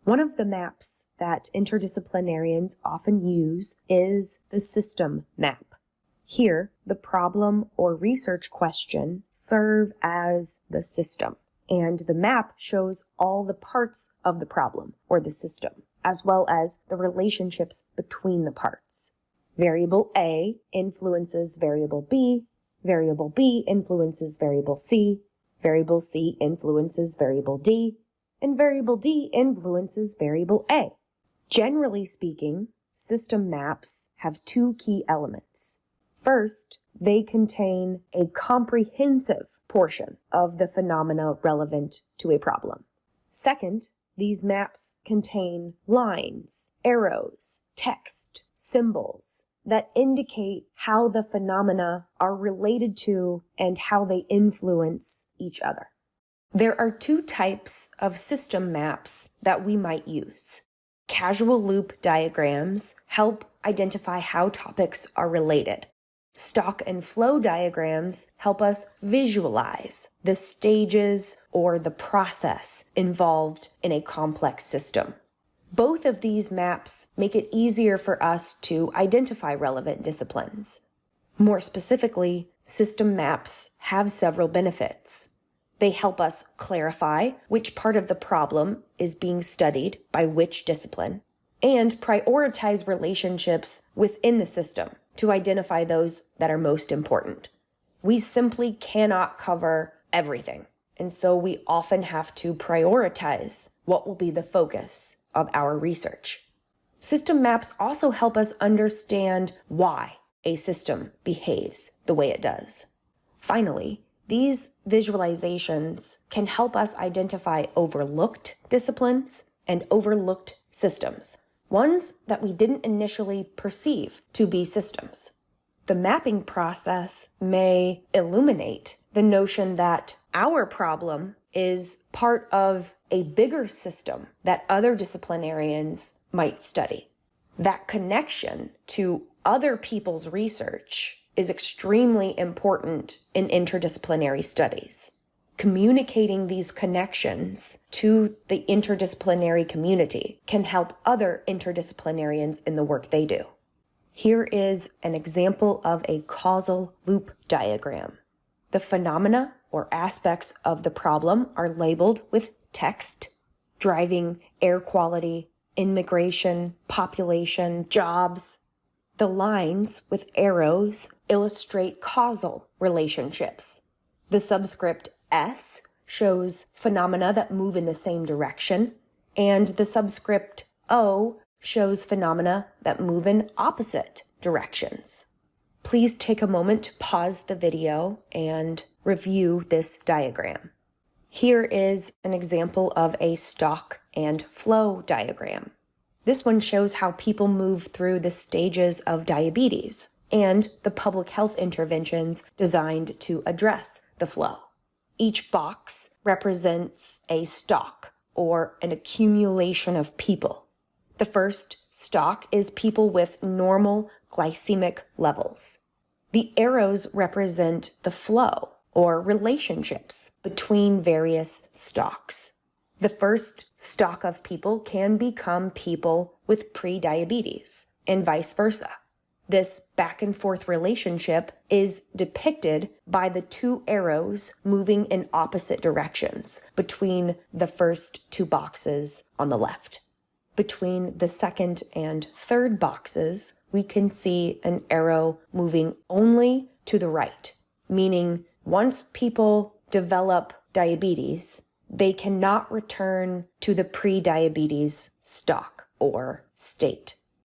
One of the maps that interdisciplinarians often use is the system map. Here, the problem or research question serve as the system, and the map shows all the parts of the problem or the system, as well as the relationships between the parts. Variable A influences variable B influences variable C influences variable D, and variable D influences variable A. Generally speaking, system maps have two key elements. First, they contain a comprehensive portion of the phenomena relevant to a problem. Second, these maps contain lines, arrows, text, symbols that indicate how the phenomena are related to and how they influence each other. There are two types of system maps that we might use. Causal loop diagrams help identify how topics are related. Stock and flow diagrams help us visualize the stages or the process involved in a complex system. Both of these maps make it easier for us to identify relevant disciplines. More specifically, system maps have several benefits. They help us clarify which part of the problem is being studied by which discipline, and prioritize relationships within the system to identify those that are most important. We simply cannot cover everything, and so we often have to prioritize what will be the focus of our research. System maps also help us understand why a system behaves the way it does. Finally, these visualizations can help us identify overlooked disciplines and overlooked systems, ones that we didn't initially perceive to be systems. The mapping process may illuminate the notion that our problem is part of a bigger system that other disciplinarians might study. That connection to other people's research is extremely important in interdisciplinary studies. Communicating these connections to the interdisciplinary community can help other interdisciplinarians in the work they do. Here is an example of a causal loop diagram. The phenomena or aspects of the problem are labeled with text: driving, air quality, immigration, population, jobs. The lines with arrows illustrate causal relationships. The subscript S shows phenomena that move in the same direction, and the subscript O shows phenomena that move in opposite directions. Please take a moment to pause the video and review this diagram. Here is an example of a stock and flow diagram. This one shows how people move through the stages of diabetes and the public health interventions designed to address the flow. Each box represents a stock or an accumulation of people. The first stock is people with normal glycemic levels. The arrows represent the flow or relationships between various stocks. The first stock of people can become people with pre-diabetes and vice versa. This back and forth relationship is depicted by the two arrows moving in opposite directions between the first two boxes on the left. Between the second and third boxes, we can see an arrow moving only to the right, meaning once people develop diabetes, they cannot return to the pre-diabetes stock or state.